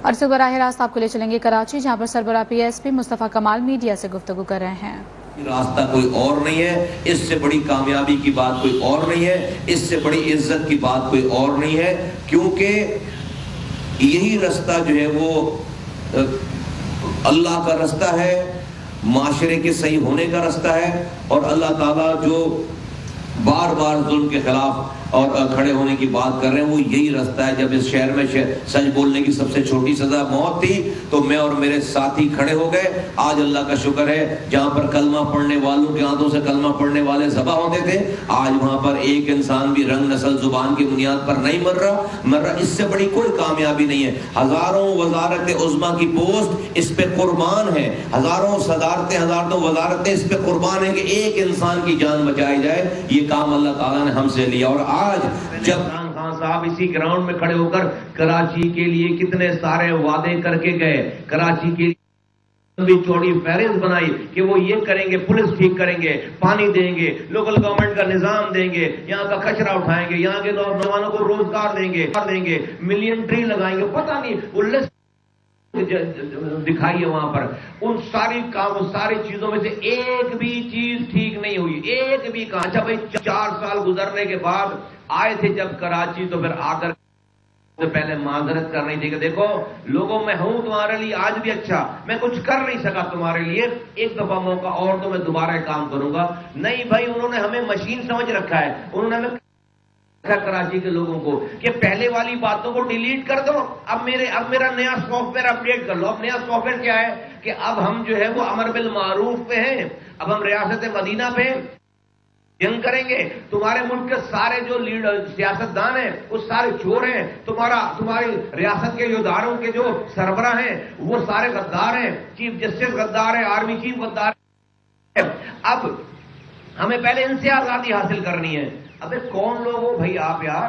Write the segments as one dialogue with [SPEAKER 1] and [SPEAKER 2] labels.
[SPEAKER 1] اور इस बराह रास्त आपको ले चलेंगे कराची, जहां पर सरबराह PSP मुस्तफ़ा कमाल मीडिया से गुफ्तगू कर रहे हैं।
[SPEAKER 2] रास्ता कोई और नहीं है, इससे बड़ी कामयाबी की बात कोई और नहीं है, इससे बड़ी इज्जत की बात कोई और नहीं है, क्योंकि यही रास्ता जो है वो अल्लाह का रास्ता है, माशरे के सही होने का रास्ता है। और अल्लाह ताला जो बार बार जुल्म के खिलाफ और खड़े होने की बात कर रहे हैं, वो यही रास्ता है। जब इस शहर में सच बोलने की सबसे छोटी सजा मौत थी, तो मैं और मेरे साथी खड़े हो गए। आज अल्लाह का शुक्र है, जहां पर कलमा पढ़ने वालों के हाथों से कलमा पढ़ने वाले ज़बा होते थे, आज वहां पर एक इंसान भी रंग नस्ल जुबान की बुनियाद पर नहीं मर रहा। इससे बड़ी कोई कामयाबी नहीं है। हजारों वजारत उज़्मा की पोस्ट इस पे कुर्बान है, हजारों सदारतें हजारों वजारतें इस पे कुर्बान है कि एक इंसान की जान बचाई जाए। ये काम अल्लाह ताला ने हमसे लिया। और आज जब इमरान खान साहब इसी ग्राउंड में खड़े होकर कराची के लिए कितने सारे वादे करके गए, कराची के लिए भी चौड़ी फहरिस्त बनाई कि वो ये करेंगे, पुलिस ठीक करेंगे, पानी देंगे, लोकल गवर्नमेंट का निजाम देंगे, यहाँ का कचरा उठाएंगे, यहाँ के नौजवानों को रोजगार देंगे, मिलियन ट्री लगाएंगे, पता नहीं वो लिस्ट दिखाइए वहां पर। उन सारी चीजों में से एक भी चीज ठीक नहीं हुई, एक भी कहा। अच्छा भाई, 4 साल गुजरने के बाद आए थे जब कराची, तो फिर आकर तो पहले माजरत करनी थी कि देखो लोगों, मैं हूं तुम्हारे लिए आज भी, अच्छा मैं कुछ कर नहीं सका तुम्हारे लिए, एक दफा मौका और तो मैं दोबारा काम करूंगा। नहीं भाई, उन्होंने हमें मशीन समझ रखा है, उन्होंने हमें कराची के लोगों को कि पहले वाली बातों को डिलीट कर दो, अब मेरा नया सॉफ्टवेयर अपडेट कर लो। अब नया सॉफ्टवेयर क्या है कि अब हम जो है वो अमर बिल मारूफ पे हैं, अब हम रियासत मदीना पे जंग करेंगे। तुम्हारे मुल्क के सारे जो लीडर सियासतदान हैं वो सारे चोर हैं, तुम्हारी रियासत के इदारों के जो सरबराह हैं वो सारे गद्दार हैं, चीफ जस्टिस गद्दार है, आर्मी चीफ गद्दार है। अब हमें पहले इनसे आजादी हासिल करनी है। अबे कौन लोग हो भाई आप यार,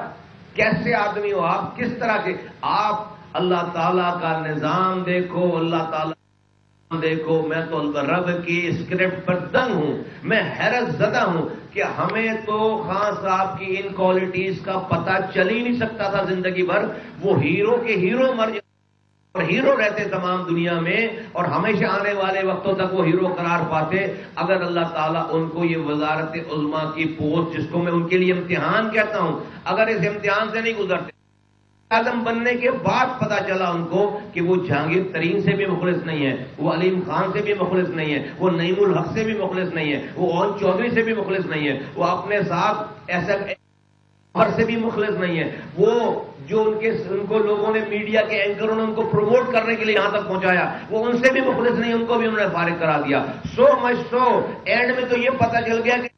[SPEAKER 2] कैसे आदमी हो आप, किस तरह के आप? अल्लाह ताला का निजाम देखो, अल्लाह ताला देखो। मैं तो रब की स्क्रिप्ट पर दंग हूं, मैं हैरत ज़दा हूं कि हमें तो खान साहब की इन क्वालिटीज का पता चल ही नहीं सकता था जिंदगी भर। वो हीरो के हीरो मर जाते और हीरो रहते तमाम दुनिया में, और हमेशा आने वाले वक्तों तक वो हीरो करार पाते अगर अल्लाह ताला उनको ये वजारत उज़्मा की पोस्ट, जिसको मैं उनके लिए इम्तिहान कहता हूं, अगर इस इम्तिहान से नहीं गुजरते। आदम बनने के बाद पता चला उनको कि वो जहांगीर तरीन से भी मुखलिस नहीं है, वो अलीम खान से भी मुखलिस नहीं है, वो नईमुल हक से भी मुखलिस नहीं है, वो ओन चौधरी से भी मुखलिस नहीं है, वो अपने साथ ऐसा से भी मुखलिस नहीं है, वो जो उनको लोगों ने, मीडिया के एंकरों ने उनको प्रमोट करने के लिए यहां तक पहुंचाया, वो उनसे भी मुखलिस नहीं, उनको भी उन्होंने फारिग करा दिया। सो मच सो एंड में तो ये पता चल गया कि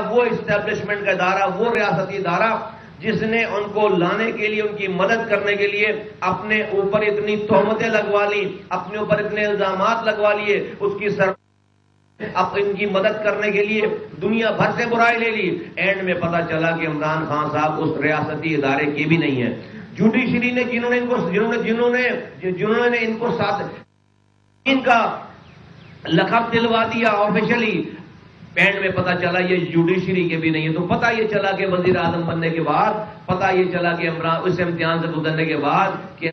[SPEAKER 2] वो इस्टेब्लिशमेंट का इदारा, वो रियासती इदारा जिसने उनको लाने के लिए, उनकी मदद करने के लिए अपने ऊपर इतनी तोहमतें लगवा ली, अपने ऊपर इतने इल्जामात लगवा लिए, उसकी अब इनकी मदद करने के लिए दुनिया भर से बुराई ले ली। एंड में पता चला कि इमरान खान साहब उस रियासती इदारे के भी नहीं है। जुडिशरी ने जिन्होंने इनको साथ इनका लक़ब दिलवा दिया ऑफिशियली, एंड में पता चला ये जुडिशरी के भी नहीं है। तो पता ये चला कि वजीर आजम बनने के बाद, पता ये चला कि इमरान उस इम्तिहान से गुजरने के बाद कि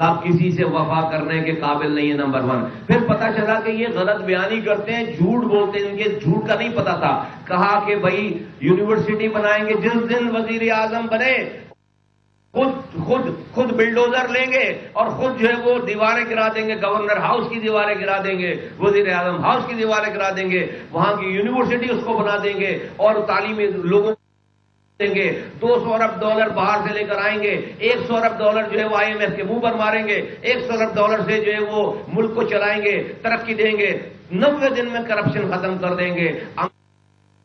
[SPEAKER 2] आप किसी से वफा करने के काबिल नहीं है, नंबर 1। फिर पता चला कि ये गलत बयानी करते हैं, झूठ बोलते हैं, इनके झूठ का नहीं पता था। कहा कि भाई यूनिवर्सिटी बनाएंगे, जिस दिन वजीर आजम बने खुद बिल्डोजर लेंगे और खुद जो है वो दीवारें गिरा देंगे, गवर्नर हाउस की दीवारें गिरा देंगे, वजीर आजम हाउस की दीवारें गिरा देंगे, वहां की यूनिवर्सिटी उसको बना देंगे और तालीमी लोगों देंगे। $200 अरब बाहर से लेकर आएंगे, $100 अरब जो है वो IMF के मुंह पर मारेंगे, $100 अरब से जो है वो मुल्क को चलाएंगे, तरक्की देंगे, 90 दिन में करप्शन खत्म कर देंगे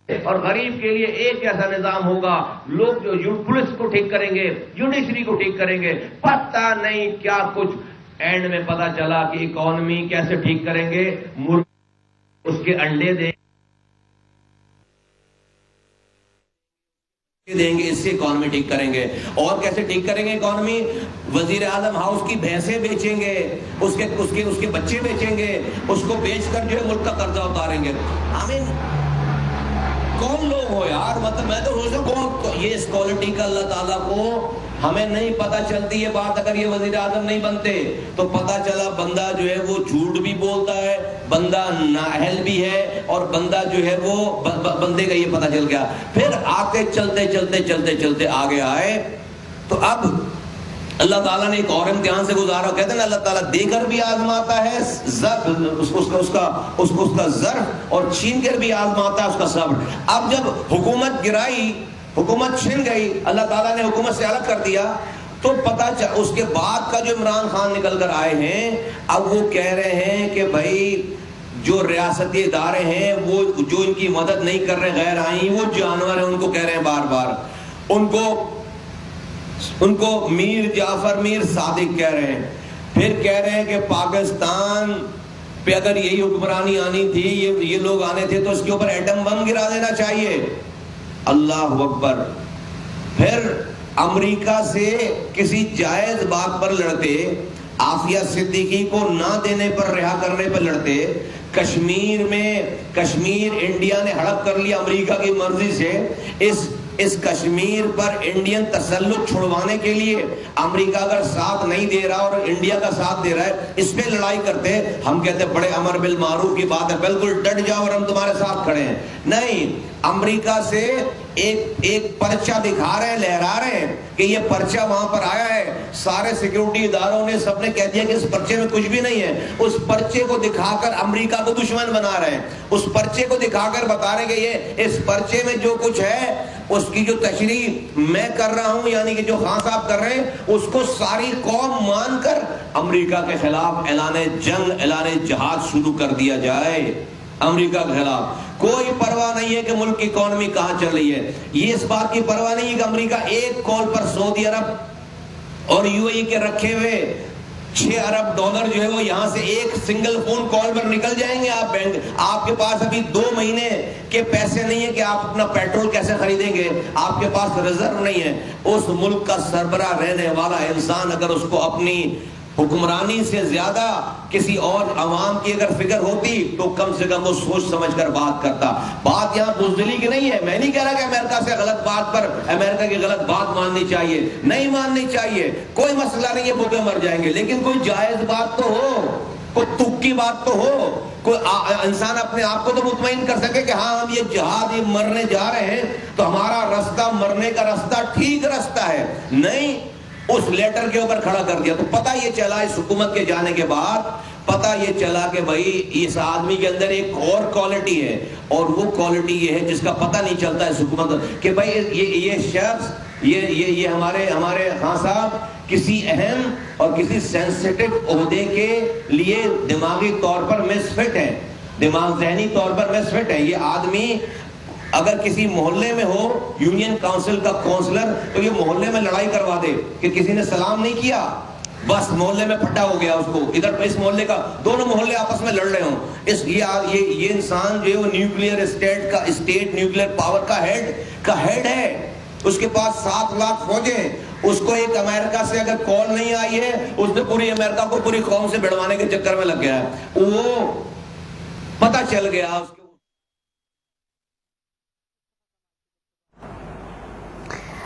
[SPEAKER 2] और गरीब के लिए एक ऐसा निजाम होगा। लोग जो पुलिस को ठीक करेंगे, जुडिशरी को ठीक करेंगे, पता नहीं क्या कुछ। एंड में पता चला कि इकोनॉमी कैसे ठीक करेंगे, उसके अंडे देंगे, इससे इकोनॉमी ठीक करेंगे। और कैसे ठीक करेंगे इकोनॉमी? वजीर आजम हाउस की भैंसें बेचेंगे, उसके बच्चे बेचेंगे, उसको बेचकर जो है मुल्क का कर्जा उतारेंगे। आमीन। कौन लोग हो यार, मतलब मैं तो सोच रहा हूं ये इस क्वालिटी का अल्लाह ताला को ہمیں نہیں پتا چلتی یہ بات اگر یہ وزیر اعظم نہیں بنتے تو پتا چلا بندہ جو ہے وہ جھوٹ بھی بولتا ہے, بندہ نااہل بھی ہے, اور بندہ جو ہے وہ بندے کا یہ پتا چل گیا. پھر آگے چلتے چلتے چلتے چلتے آگے آئے تو اب اللہ تعالیٰ نے ایک اور امتحان سے گزارا. کہتے ہیں نا اللہ تعالیٰ دے کر بھی آزماتا ہے اس کا ظرف, اور چھین کر بھی آزماتا ہے اس کا صبر. اب جب حکومت گرائی, حکومت چھن گئی, اللہ تعالیٰ نے حکومت سے الگ کر دیا, تو پتا اس کے بعد کا جو عمران خان نکل کر آئے ہیں, اب وہ کہہ رہے ہیں کہ بھائی جو ریاستی ادارے ہیں وہ جو ان کی مدد نہیں کر رہے غیر آئین وہ جانور ہیں, ان کو کہہ رہے ہیں بار بار, ان کو میر جعفر میر صادق کہہ رہے ہیں. پھر کہہ رہے ہیں کہ پاکستان پہ اگر یہی حکمرانی آنی تھی, یہ لوگ آنے تھے, تو اس کے اوپر ایٹم بم گرا دینا چاہیے. اللہ اکبر. پھر امریکہ سے کسی جائز بات پر لڑتے, عافیہ صدیقی کو نہ دینے پر, رہا کرنے پر لڑتے. کشمیر انڈیا نے ہڑپ کر لیا امریکہ کی مرضی سے. اس کشمیر پر انڈین تسلط چھڑوانے کے لیے امریکہ اگر ساتھ نہیں دے رہا اور انڈیا کا ساتھ دے رہا ہے, اس پہ لڑائی کرتے. ہم کہتے بڑے امر بالمعروف کی بات ہے, بالکل ڈٹ جاؤ اور ہم تمہارے ساتھ کھڑے ہیں. نہیں, امریکہ سے ایک پرچہ دکھا رہے ہیں, لہرا رہے ہیں کہ یہ پرچہ وہاں پر آیا ہے. سارے سیکیورٹی اداروں نے سب نے کہہ دیا کہ اس پرچے میں کچھ بھی نہیں ہے. اس پرچے کو دکھا کر امریکہ کو دشمن بنا رہے ہیں. اس پرچے کو دکھا کر بتا رہے ہیں کہ یہ اس پرچے میں جو کچھ ہے اس کی جو تشریح میں کر رہا ہوں, یعنی کہ جو خان صاحب کر رہے ہیں, اس کو ساری قوم مان کر امریکہ کے خلاف اعلان جنگ, اعلان جہاد شروع کر دیا جائے. امریکہ کے خلاف کوئی پرواہ نہیں ہے کہ ملک کی اکانومی کہاں چل رہی ہے. یہ اس بات کی پرواہ نہیں ہے کہ امریکہ ایک کال پر سعودی عرب اور یو اے ای کے رکھے ہوئے 6 ارب ڈالر جو ہے وہ یہاں سے ایک سنگل فون کال پر نکل جائیں گے. آپ کے پاس ابھی 2 مہینے کے پیسے نہیں ہے کہ آپ اپنا پیٹرول کیسے خریدیں گے, آپ کے پاس ریزرو نہیں ہے. اس ملک کا سربراہ رہنے والا انسان اگر اس کو اپنی حکمرانی سے زیادہ کسی اور عوام کی اگر فکر ہوتی تو کم سے کم وہ سوچ سمجھ کر بات کرتا. بات یہاں بزدلی کی نہیں ہے. میں نہیں کہہ رہا کہ امریکہ سے غلط بات پر امریکہ کی غلط بات ماننی چاہیے, نہیں ماننی چاہیے, کوئی مسئلہ نہیں ہے, بھوکے مر جائیں گے, لیکن کوئی جائز بات تو ہو, کوئی تک کی بات تو ہو, کوئی انسان اپنے آپ کو تو مطمئن کر سکے کہ ہاں ہم یہ جہاد مرنے جا رہے ہیں تو ہمارا راستہ مرنے کا راستہ ٹھیک راستہ ہے. نہیں, اس لیٹر کے اوپر کھڑا کر دیا. تو پتہ یہ چلا اس حکومت کے جانے کے بعد, پتہ یہ چلا کہ بھائی اس آدمی کے اندر ایک اور کوالٹی ہے, اور وہ کوالٹی یہ ہے جس کا پتہ نہیں چلتا اس حکومت کہ بھائی یہ شخص یہ ہمارے خان صاحب کسی اہم اور کسی سینسیٹیو عہدے کے لیے دماغی طور پر مسفٹ ہے, ذہنی طور پر مسفٹ ہے. یہ آدمی اگر کسی محلے میں ہو یونین کاؤنسل کا کونسلر, تو یہ محلے میں لڑائی کروا دے کہ کسی نے سلام نہیں کیا, بس محلے میں پھٹا ہو گیا اس کو. ادھر اس محلے کا, دونوں محلے آپس میں لڑ رہے ہوں. یہ انسان جو ہے وہ نیوکلیئر اسٹیٹ نیوکلیئر پاور کا ہیڈ ہے. اس کے پاس 7 لاکھ فوجیں. اس کو ایک امریکہ سے اگر کال نہیں آئی ہے, اس نے پوری امریکہ کو پوری قوم سے بھڑوانے کے چکر میں لگ گیا ہے. وہ پتہ چل گیا اس کو.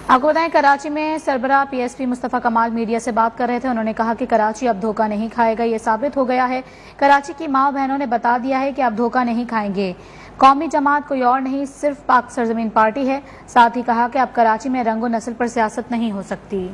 [SPEAKER 1] آپ کو بتائیں کراچی میں سربراہ پی ایس پی مصطفیٰ کمال میڈیا سے بات کر رہے تھے. انہوں نے کہا کہ کراچی اب دھوکہ نہیں کھائے گا, یہ ثابت ہو گیا ہے. کراچی کی ماں بہنوں نے بتا دیا ہے کہ اب دھوکہ نہیں کھائیں گے. قومی جماعت کوئی اور نہیں, صرف پاک سرزمین پارٹی ہے. ساتھ ہی کہا کہ اب کراچی میں رنگ و نسل پر سیاست نہیں ہو سکتی.